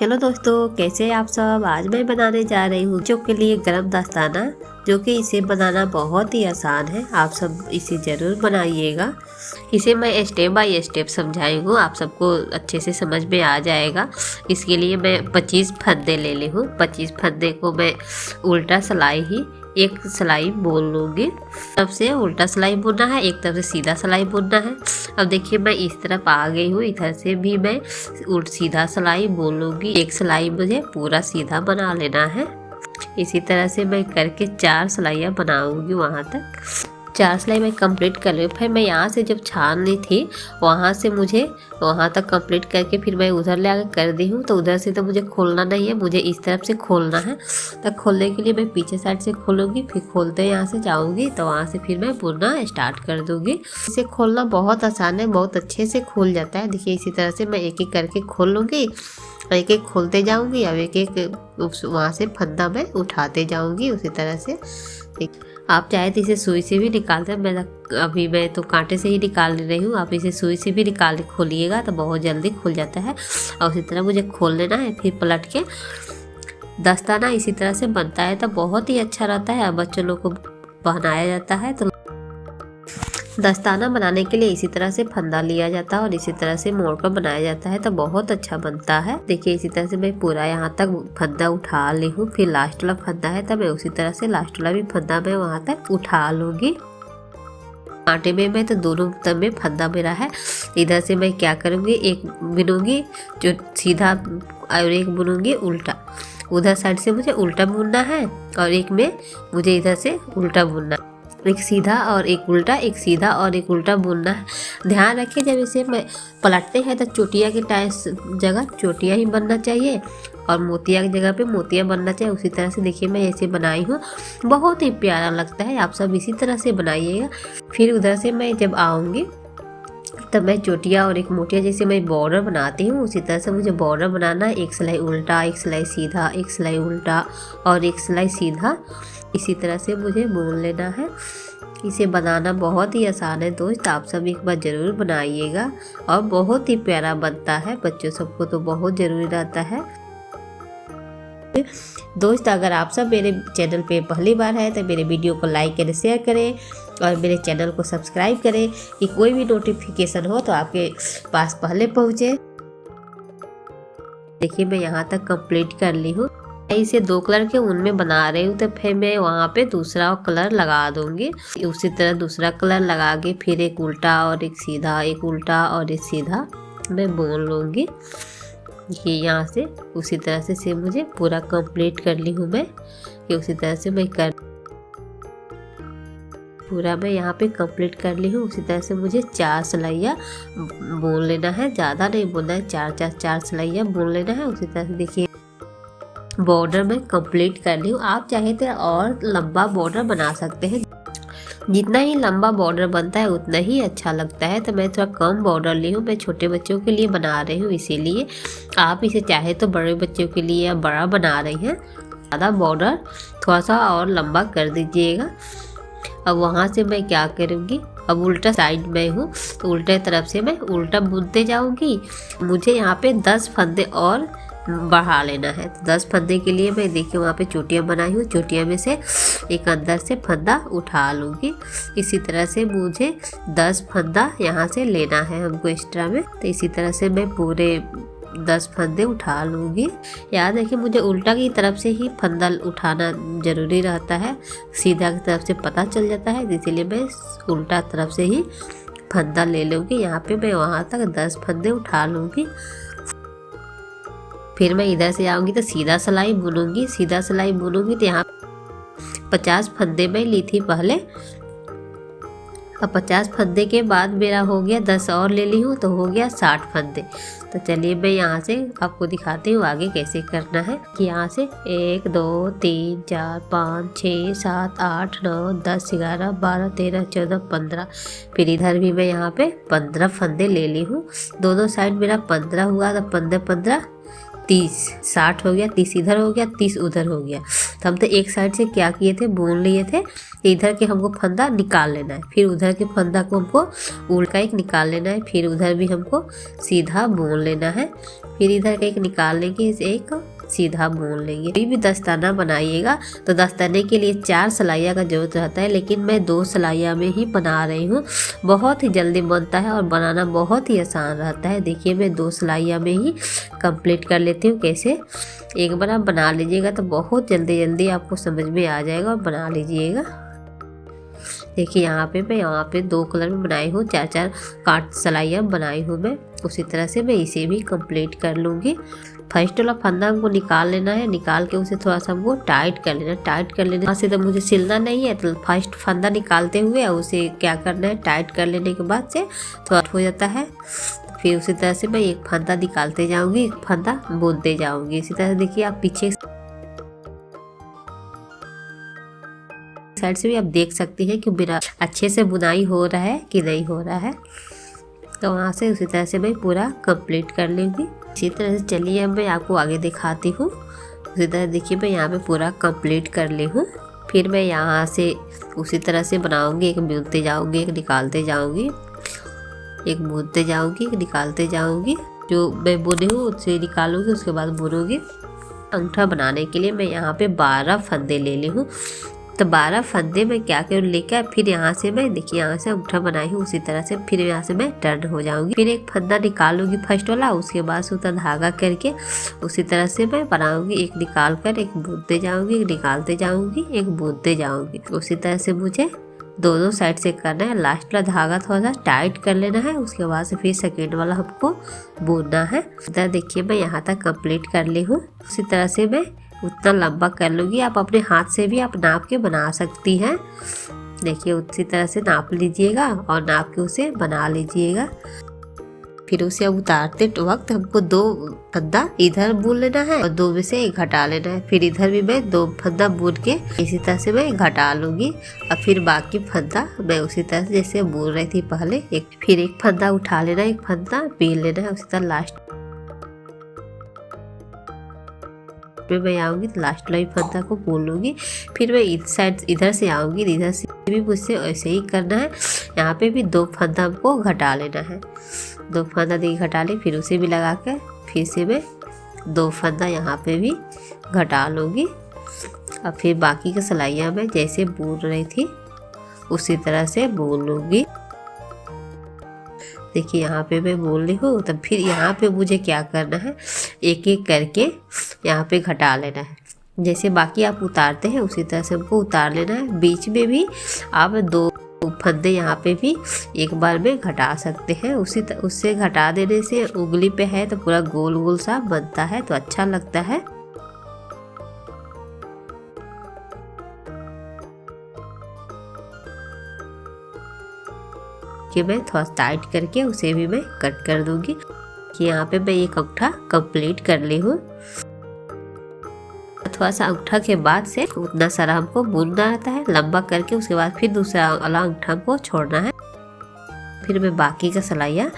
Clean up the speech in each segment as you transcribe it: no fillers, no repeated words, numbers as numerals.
Hello दोस्तों, कैसे हैं आप सब। आज मैं बनाने जा रही हूँ बच्चों के लिए गरम दस्ताना, जो कि इसे बनाना बहुत ही आसान है। आप सब इसे ज़रूर बनाइएगा। इसे मैं स्टेप बाय स्टेप समझाई हूँ, आप सबको अच्छे से समझ में आ जाएगा। इसके लिए मैं 25 फंदे ले ली हूँ। 25 फंदे को मैं उल्टा सिलाई ही एक सिलाई बुन लूँगी। तरफ से उल्टा सिलाई बुनना है, एक तरफ से सीधा सिलाई बुनना है। अब देखिए मैं इस तरफ आ गई हूँ, इधर से भी मैं सीधा सिलाई बुन लूँगी। एक सिलाई मुझे पूरा सीधा बना लेना है। इसी तरह से मैं करके 4 सिलाइयाँ बनाऊँगी। वहाँ तक 4 सिलाई मैं कंप्लीट कर ली। फिर मैं यहाँ से जब छान ली थी, वहाँ से मुझे वहाँ तक कंप्लीट करके फिर मैं उधर ले आकर कर दी हूँ। तो उधर से तो मुझे खोलना नहीं है, मुझे इस तरफ से खोलना है। तो खोलने के लिए मैं पीछे साइड से खोलूँगी, फिर खोलते यहाँ से जाऊँगी, तो वहाँ से फिर मैं बुनना स्टार्ट कर दूँगी। इसे खोलना बहुत आसान है, बहुत अच्छे से खुल जाता है। देखिए इसी तरह से मैं एक एक करके खोल लूँगी, एक एक खोलते जाऊँगी। अब एक एक वहाँ से फंदा मैं उठाते जाऊँगी उसी तरह से। आप चाहे तो इसे सुई से भी निकाल दें। मैं तो कांटे से ही निकाल रही हूँ। आप इसे सुई से भी निकाल के खोलिएगा तो बहुत जल्दी खुल जाता है। और उसी तरह मुझे खोल लेना है, फिर पलट के दस्ताना इसी तरह से बनता है तो बहुत ही अच्छा रहता है। बच्चों लोग को पहनाया जाता है। तो दस्ताना बनाने के लिए इसी तरह से फंदा लिया जाता है और इसी तरह से मोड़ कर बनाया जाता है, तो बहुत अच्छा बनता है। देखिए इसी तरह से मैं पूरा यहाँ तक फंदा उठा ली हूँ। फिर लास्ट वाला फंदा है तो मैं उसी तरह से लास्ट वाला भी फंदा मैं वहाँ तक उठा लूँगी। कांटे में मैं तो दोनों तब में फंदा मेरा है। इधर से मैं क्या करूँगी, एक बुनूंगी जो सीधा और एक बुनूंगी उल्टा। उधर साइड से मुझे उल्टा बुनना है और एक में मुझे इधर से उल्टा बुनना है। एक सीधा और एक उल्टा, एक सीधा और एक उल्टा बुनना है। ध्यान रखिए जब इसे मैं पलटते हैं तो चोटिया के जगह चोटिया ही बनना चाहिए और मोतिया की जगह पे मोतिया बनना चाहिए। उसी तरह से देखिए मैं ऐसे बनाई हूँ, बहुत ही प्यारा लगता है। आप सब इसी तरह से बनाइएगा। फिर उधर से मैं जब आऊँगी तब मैं चोटिया और एक मोतिया जैसे मैं बॉर्डर बनाती हूँ, उसी तरह से मुझे बॉर्डर बनाना है। एक सिलाई उल्टा, एक सिलाई सीधा, एक सिलाई उल्टा और एक सिलाई सीधा। इसी तरह से मुझे बुन लेना है। इसे बनाना बहुत ही आसान है दोस्त, आप सब एक बार ज़रूर बनाइएगा और बहुत ही प्यारा बनता है। बच्चों सबको तो बहुत ज़रूरी रहता है। दोस्त अगर आप सब मेरे चैनल पे पहली बार है तो मेरे वीडियो को लाइक करें, शेयर करें और मेरे चैनल को सब्सक्राइब करें कि कोई भी नोटिफिकेशन हो तो आपके पास पहले पहुँचे। देखिए मैं यहाँ तक कंप्लीट कर ली हूँ। इसे 2 कलर के ऊन में बना रही हूँ, तो फिर मैं वहाँ पे दूसरा कलर लगा दूँगी। उसी तरह दूसरा कलर लगा के फिर एक उल्टा और एक सीधा, एक उल्टा और एक सीधा मैं बुन लूँगी। ये यहाँ से उसी तरह से मुझे पूरा कंप्लीट कर ली हूँ मैं। ये उसी तरह से मैं पूरा मैं यहाँ पे कंप्लीट कर ली हूँ। उसी तरह से मुझे 4 सिलाइयाँ बुन लेना है, ज़्यादा नहीं बुनना है, 4 सिलाइयाँ बुन लेना है। उसी तरह से देखिए बॉर्डर में कंप्लीट कर ली हूँ। आप चाहे तो और लंबा बॉर्डर बना सकते हैं, जितना ही लंबा बॉर्डर बनता है उतना ही अच्छा लगता है। तो मैं थोड़ा कम बॉर्डर ली हूँ, मैं छोटे बच्चों के लिए बना रही हूँ, इसीलिए आप इसे चाहे तो बड़े बच्चों के लिए या बड़ा बना रही हैं, ज़्यादा बॉर्डर थोड़ा सा और लंबा कर दीजिएगा। अब वहाँ से मैं क्या करूँगी, अब उल्टा साइड में हूँ तो उल्टे तरफ से मैं उल्टा बुनते जाऊँगी। मुझे यहाँ पे 10 फंदे और बढ़ा लेना है। तो 10 फंदे के लिए मैं देखिए वहाँ पे चोटियाँ बनाई हूँ, चोटियाँ में से एक अंदर से फंदा उठा लूँगी। इसी तरह से मुझे 10 फंदा यहाँ से लेना है हमको एक्स्ट्रा में। तो इसी तरह से मैं पूरे 10 फंदे उठा लूँगी। याद रखिए मुझे उल्टा की तरफ से ही फंदा उठाना ज़रूरी रहता है, सीधा की तरफ से पता चल जाता है, इसीलिए मैं उल्टा तरफ से ही फंदा ले लूँगी। यहाँ पे मैं वहाँ तक 10 फंदे उठा लूँगी। फिर मैं इधर से आऊँगी तो सीधा सिलाई बुनूंगी। सीधा सिलाई बुनूंगी तो यहाँ 50 फंदे मैं ली थी पहले। अब 50 फंदे के बाद मेरा हो गया 10 और ले ली हूँ तो हो गया 60 फंदे। तो चलिए मैं यहाँ से आपको दिखाती हूँ आगे कैसे करना है। कि यहाँ से 1 2 3 4 5 6 7 8 9 10 11 12 13 14 15। फिर इधर भी मैं यहाँ पे 15 फंदे ले ली हूँ। दोनों साइड मेरा 15 हुआ तो 15 15 30, 60 हो गया, 30 इधर हो गया, 30 उधर हो गया। तो हम तो एक साइड से क्या किए थे, बुन लिए थे। इधर के हमको फंदा निकाल लेना है, फिर उधर के फंदा को हमको उल्टा एक निकाल लेना है, फिर उधर भी हमको सीधा बुन लेना है, फिर इधर का एक निकाल लेंगे, एक सीधा बुन लेंगे। कोई भी दस्ताना बनाइएगा तो दस्ताने के लिए 4 सिलाइयाँ का जरूरत रहता है, लेकिन मैं 2 सिलाइयाँ में ही बना रही हूँ। बहुत ही जल्दी बनता है और बनाना बहुत ही आसान रहता है। देखिए मैं 2 सिलाइयाँ में ही कंप्लीट कर लेती हूँ। कैसे, एक बार आप बना लीजिएगा तो बहुत जल्दी आपको समझ में आ जाएगा और बना लीजिएगा। देखिए यहाँ पे 2 कलर में बनाई हूँ, 4 काट सिलाइयाँ बनाई हूँ मैं। उसी तरह से मैं इसे भी कंप्लीट कर लूँगी। फर्स्ट वाला फंदा हमको निकाल लेना है, निकाल के उसे थोड़ा सा हमको टाइट कर लेना। टाइट कर लेने से तो मुझे सिलना नहीं है, तो फर्स्ट फंदा निकालते हुए उसे क्या करना है, टाइट कर लेने के बाद से थोड़ा हो जाता है। फिर उसी तरह से मैं एक फंदा निकालते जाऊँगी, एक फंदा बुनते जाऊँगी। इसी तरह से देखिए आप पीछे साइड से भी आप देख सकते हैं कि मेरा अच्छे से बुनाई हो रहा है कि नहीं हो रहा है। तो वहाँ से उसी तरह से मैं पूरा कंप्लीट कर लूँगी। इसी तरह से चलिए अब मैं आपको आगे दिखाती हूँ। उसी तरह देखिए मैं यहाँ पे पूरा कंप्लीट कर ली हूँ। फिर मैं यहाँ से उसी तरह से बनाऊँगी, एक बुनते जाऊँगी, एक निकालते जाऊँगी, एक बुनते जाऊँगी, एक निकालते जाऊँगी। जो मैं बुनी हूँ उससे निकालूँगी, उसके बाद बुनूँगी। अंगूठा बनाने के लिए मैं यहाँ पे 12 फंदे ले ली हूँ। तो 12 फंदे में क्या कर लेकर फिर यहाँ से मैं देखिए यहाँ से अंगूठा बनाई हूँ, उसी तरह से फिर यहाँ से मैं टर्न हो जाऊंगी। फिर एक फंदा निकालूंगी फर्स्ट वाला, उसके बाद सूता धागा करके उसी तरह से मैं बनाऊंगी। एक निकाल कर एक बुनते जाऊंगी, एक निकालते जाऊंगी, एक बुनते जाऊंगी। उसी तरह से मुझे दोनों साइड से करना है। लास्ट वाला धागा थोड़ा सा टाइट कर लेना है, उसके बाद से फिर सेकेंड वाला हमको बुनना है। इधर देखिए मैं यहाँ तक कंप्लीट कर ली हूँ। उसी तरह से मैं उतना लंबा कर लूँगी। आप अपने हाथ से भी आप नाप के बना सकती हैं। देखिए उसी तरह से नाप लीजिएगा और नाप के उसे बना लीजिएगा। फिर उसे अब उतारते वक्त हमको 2 फंदा इधर बुन लेना है और 2 में से एक घटा लेना है। फिर इधर भी मैं 2 फंदा बुन के इसी तरह से मैं घटा लूँगी और फिर बाकी फंदा मैं उसी तरह से जैसे बुन रही थी पहले, फिर एक फंदा उठा लेना, एक फंदा बीन लेना है। उसी तरह लास्ट में मैं आऊँगी तो लास्ट वाली फंदा को बुन लूँगी। फिर मैं इस साइड इधर से आऊँगी, इधर से भी मुझसे ऐसे ही करना है। यहाँ पे भी 2 फंदा हमको घटा लेना है। 2 फंदा देखिए घटा ले, फिर उसे भी लगा कर फिर से मैं 2 फंदा यहाँ पे भी घटा लूँगी। और फिर बाकी की सिलाइयाँ मैं जैसे बुन रही थी उसी तरह से बुन लूँगी। देखिए यहाँ पे मैं बोल रही हूँ, तब फिर यहाँ पे मुझे क्या करना है, एक एक करके यहाँ पे घटा लेना है। जैसे बाकी आप उतारते हैं उसी तरह से हमको उतार लेना है। बीच में भी आप 2 फंदे यहाँ पे भी एक बार में घटा सकते हैं। उससे घटा देने से उंगली पे है तो पूरा गोल गोल सा बनता है तो अच्छा लगता है। कि मैं थोड़ा टाइट करके उसे भी मैं कट कर दूंगी। कि यहाँ पे मैं एक अंगूठा कंप्लीट कर ली हूँ। थोड़ा सा अंगूठा के बाद से उतना सारा हमको बुनना रहता है लंबा करके, उसके बाद फिर दूसरा वाला अंगूठा हमको छोड़ना है। फिर मैं बाकी का सिलाइयाँ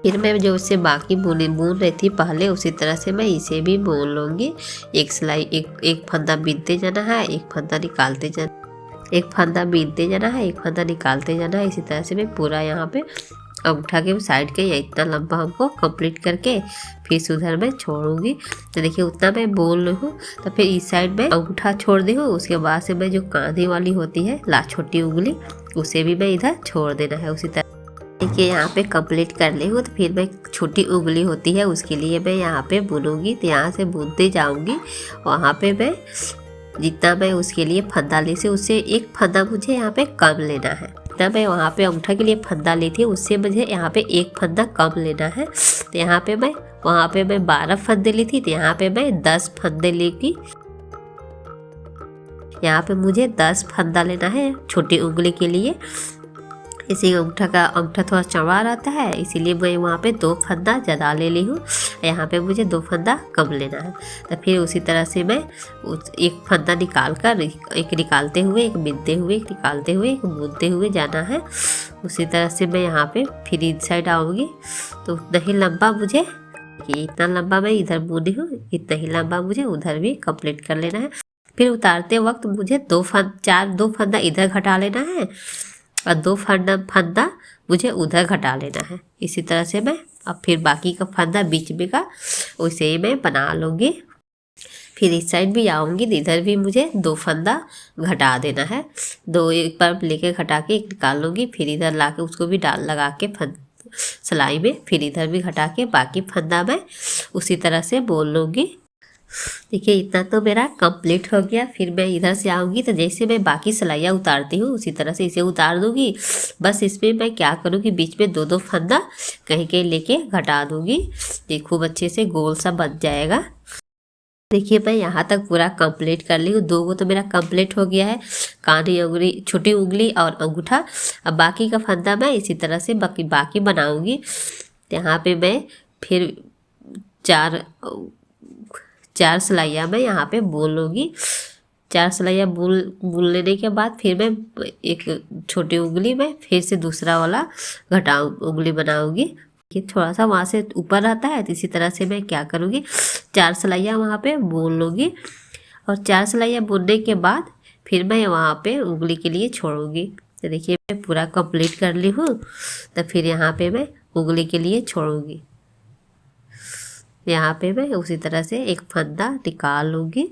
फिर मैं जो उससे बाकी बुन रही थी पहले उसी तरह से मैं इसे भी बुन लूँगी। एक सिलाई एक फंदा बीनते जाना है, एक फंदा निकालते जाना, एक फंदा बीनते जाना है, एक फंदा निकालते जाना है। इसी तरह से मैं पूरा यहाँ पे अंगूठा के साइड के या इतना लंबा हमको कंप्लीट करके फिर उधर मैं छोड़ूंगी। तो देखिए उतना मैं बोल रही हूँ। तो फिर इस साइड में अंगूठा छोड़ दी हूँ, उसके बाद से मैं जो कांधे वाली होती है छोटी उंगली उसे भी मैं इधर छोड़ देना है। उसी तरह देखिए यहाँ पे कंप्लीट कर ली हूँ। तो फिर मैं छोटी उंगली होती है उसके लिए मैं यहाँ पे बुनूंगी। तो यहाँ से बुनते जाऊँगी, वहाँ पे मैं जितना मैं उसके लिए फंदा ली से उससे एक फंदा मुझे यहाँ पे कम लेना है। जितना मैं वहाँ पे अंगूठा के लिए फंदा ली थी उससे मुझे यहाँ पे एक फंदा कम लेना है। तो यहाँ पे मैं वहाँ पे मैं 12 फंदे ली थी, तो यहाँ पे मैं 10 फंदे लेगी। यहाँ पे मुझे 10 फंदा लेना है छोटी उंगली के लिए। इसी अंगूठा थोड़ा चौड़ा रहता है, इसीलिए मैं वहाँ पे 2 फंदा ज़्यादा ले ली हूँ। यहाँ पे मुझे 2 फंदा कम लेना है। तो फिर उसी तरह से मैं एक फंदा निकाल कर एक निकालते हुए एक बिनते हुए एक निकालते हुए एक बुनते हुए जाना है। उसी तरह से मैं यहाँ पे फिर इस साइड आऊँगी तो उतना ही लंबा मुझे कि इतना लंबा मैं इधर बुनी हूँ, इतना ही लंबा मुझे उधर भी कंप्लीट कर लेना है। फिर उतारते वक्त मुझे दो फंदा इधर घटा लेना है और दो फंदा मुझे उधर घटा लेना है। इसी तरह से मैं अब फिर बाकी का फंदा बीच में का वैसे ही मैं बना लूँगी। फिर इस साइड भी आऊँगी तो इधर भी मुझे दो फंदा घटा देना है। दो एक बार लेके घटा के एक निकाल लूँगी, फिर इधर ला के उसको भी डाल लगा के सिलाई में, फिर इधर भी घटा के बाकी फंदा मैं उसी तरह से बोल लूँगी। देखिए इतना तो मेरा कंप्लीट हो गया। फिर मैं इधर से आऊँगी तो जैसे मैं बाकी सिलाइयाँ उतारती हूँ उसी तरह से इसे उतार दूँगी। बस इसमें मैं क्या करूँगी, बीच में दो फंदा कहीं कहीं लेके घटा दूँगी। ये खूब अच्छे से गोल सा बन जाएगा। देखिए मैं यहाँ तक पूरा कंप्लीट कर ली हूँ। 2 गो तो मेरा कंप्लीट हो गया है, कानी उंगली, छोटी उंगली और अंगूठा। अब बाकी का फंदा मैं इसी तरह से बाकी बनाऊँगी। यहाँ पे मैं फिर चार सिलाइयाँ मैं यहाँ पे बुन लूँगी। 4 सिलाइयाँ बुन लेने के बाद फिर मैं एक छोटी उंगली में फिर से दूसरा वाला उंगली बनाऊँगी। कि थोड़ा सा वहाँ से ऊपर रहता है, तो इसी तरह से मैं क्या करूँगी, 4 सिलाइयाँ वहाँ पे बुन लूँगी और 4 सिलाइयाँ बुनने के बाद फिर मैं वहाँ पे उंगली के लिए छोड़ूंगी। तो देखिए मैं पूरा कंप्लीट कर ली हूँ। तो फिर यहाँ पे मैं उंगली के लिए छोड़ूंगी। यहाँ पे मैं उसी तरह से एक फंदा निकाल लूँगी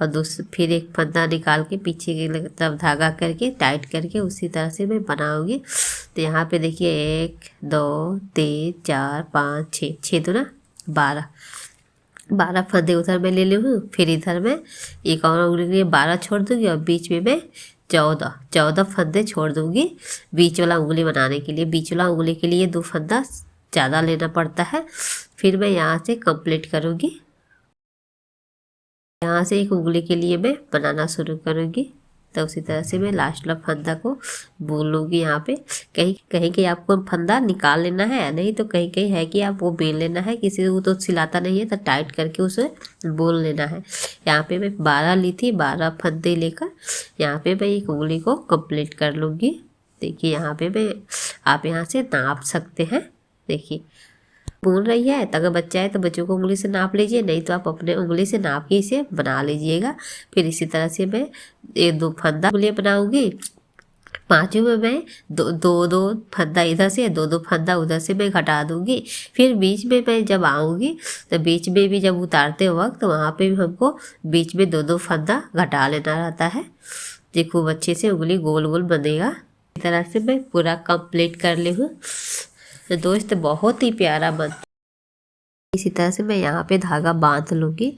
और फिर एक फंदा निकाल के पीछे की तरफ धागा करके टाइट करके उसी तरह से मैं बनाऊँगी। तो यहाँ पे देखिए 1 2 3 4 5 6 तो ना 12 फंदे उधर मैं ले ली हूँ। फिर इधर मैं एक और उंगली के लिए 12 छोड़ दूँगी और बीच में मैं 14 फंदे छोड़ दूँगी बीच वाला उंगली बनाने के लिए। बीच वाला उंगली के लिए 2 फंदा ज़्यादा लेना पड़ता है। फिर मैं यहाँ से कंप्लीट करूँगी। यहाँ से एक उंगली के लिए मैं बनाना शुरू करूँगी। तो उसी तरह से मैं लास्ट वाला फंदा को बुन लूँगी। यहाँ पे कहीं आपको फंदा निकाल लेना है, नहीं तो कहीं है कि आप वो बेल लेना है। किसी को तो सिलाता नहीं है तो टाइट करके उसे बुन लेना है। यहाँ पे मैं 12 ली थी, 12 फंदे लेकर यहाँ पे मैं एक उंगली को कंप्लीट कर लूँगी। देखिए यहाँ पे मैं आप यहाँ से नाप सकते हैं। देखिए बुन रही है तो अगर बच्चा है तो बच्चों को उंगली से नाप लीजिए, नहीं तो आप अपने उंगली से नाप के इसे बना लीजिएगा। फिर इसी तरह से मैं 2 फंदा उंगली बनाऊंगी। 5वें में मैं दो फंदा इधर से 2 फंदा उधर से मैं घटा दूंगी। फिर बीच में मैं जब आऊँगी तो बीच में भी जब उतारते वक्त वहाँ पे भी हमको बीच में 2 फंदा घटा लेना रहता है। ये खूब अच्छे से उंगली गोल गोल बनेगा। इस तरह से मैं पूरा कंप्लीट कर ली हूँ। तो दोस्त बहुत ही प्यारा बनता। इसी तरह से मैं यहाँ पे धागा बांध लूँगी।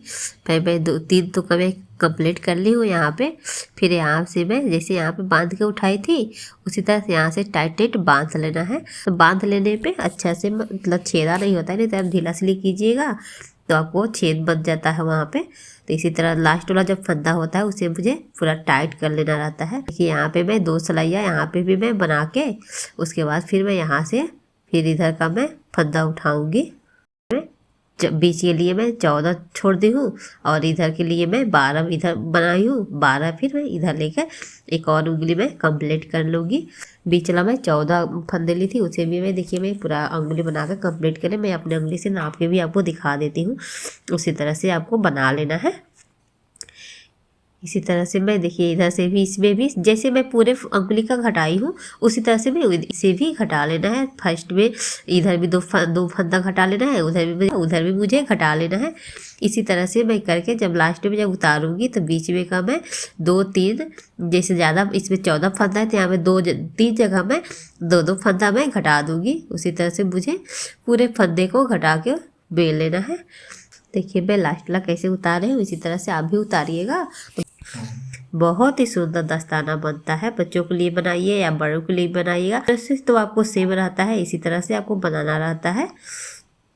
मैं 2-3 तो मैं कंप्लीट कर ली हूँ यहाँ पे। फिर यहाँ से मैं जैसे यहाँ पे बांध के उठाई थी उसी तरह से यहाँ से टाइट बांध लेना है। तो बांध लेने पे अच्छा से मतलब छेदा नहीं होता है, नहीं तो आप ढीला सिली कीजिएगा तो आपको छेद बन जाता है वहाँ पे। तो इसी तरह लास्ट वाला जब फंदा होता है उसे मुझे पूरा टाइट कर लेना रहता है। देखिए यहाँ पे मैं 2 सिलाइयाँ यहाँ पे भी मैं बना के उसके बाद फिर मैं यहाँ से फिर इधर का मैं फंदा उठाऊंगी। बीच के लिए मैं 14 छोड़ दी हूँ और इधर के लिए मैं 12 इधर बनाई हूँ। 12 फिर मैं इधर लेकर एक और उंगली में कंप्लीट कर लूँगी। बीच वाला मैं 14 फंदे ली थी उसे भी मैं देखिए मैं पूरा उंगली बनाकर कंप्लीट करें। मैं अपने उंगली से नाप के भी आपको दिखा देती हूँ, उसी तरह से आपको बना लेना है। इसी तरह से मैं देखिए इधर से भी इसमें भी जैसे मैं पूरे उंगली का घटाई हूँ उसी तरह से मैं इसे भी घटा लेना है। फर्स्ट में इधर भी दो फंदा घटा लेना है, उधर भी मुझे घटा लेना है। इसी तरह से मैं करके जब लास्ट में जब उतारूंगी तो बीच में का मैं 2-3 जैसे ज़्यादा इसमें 14 फंदा है तो यहाँ में 2-3 जगह मैं 2 फंदा मैं घटा दूँगी। उसी तरह से मुझे पूरे फंदे को घटा के बेल लेना है। देखिए मैं लास्ट वाला कैसे उतारे हूँ, इसी तरह से आप भी उतारिएगा। बहुत ही सुंदर दस्ताना बनता है। बच्चों के लिए बनाइए या बड़ों के लिए बनाइएगा। वैसे तो आपको सेम रहता है, इसी तरह से आपको बनाना रहता है।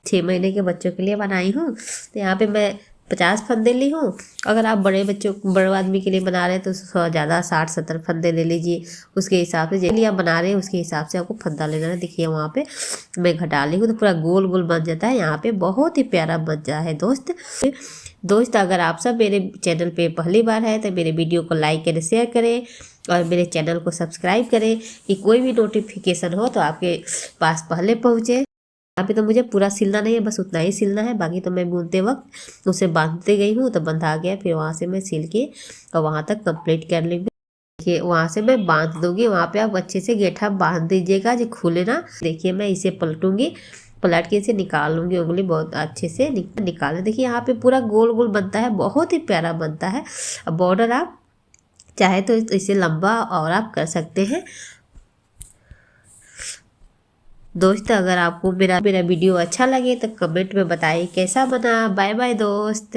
6 महीने के बच्चों के लिए बनाई हूँ। तो यहाँ पे मैं 50 फंदे ली हूँ। अगर आप बड़े आदमी के लिए बना रहे हैं तो ज़्यादा 60-70 फंदे ले लीजिए। उसके हिसाब से जैसे आप बना रहे हैं उसके हिसाब से आपको फंदा लेना है। देखिए वहाँ पे मैं घटा ली हूँ तो पूरा गोल गोल बन जाता है। यहाँ पे बहुत ही प्यारा बन जाता है दोस्त। अगर आप सब मेरे चैनल पे पहली बार है तो मेरे वीडियो को लाइक करें, शेयर करें और मेरे चैनल को सब्सक्राइब करें कि कोई भी नोटिफिकेशन हो तो आपके पास पहले पहुँचे। यहाँ पे तो मुझे पूरा सिलना नहीं है, बस उतना ही सिलना है। बाकी तो मैं बुनते वक्त उसे बांधते गई हूँ तो बंधा गया, फिर वहाँ से मैं सिल के और वहाँ तक कंप्लीट कर लूँगी। देखिए वहाँ से मैं बांध दूँगी, वहाँ पे आप अच्छे से गेठा बांध दीजिएगा जो खुले ना। देखिए मैं इसे पलटूँगी, पलट के इसे निकाल लूँगी, उंगली बहुत अच्छे से निकालें। देखिए यहाँ पे पूरा गोल गोल बनता है, बहुत ही प्यारा बनता है। अब बॉर्डर आप चाहे तो इसे लंबा और आप कर सकते हैं। दोस्त अगर आपको मेरा वीडियो अच्छा लगे तो कमेंट में बताइए कैसा बना। बाय बाय दोस्त।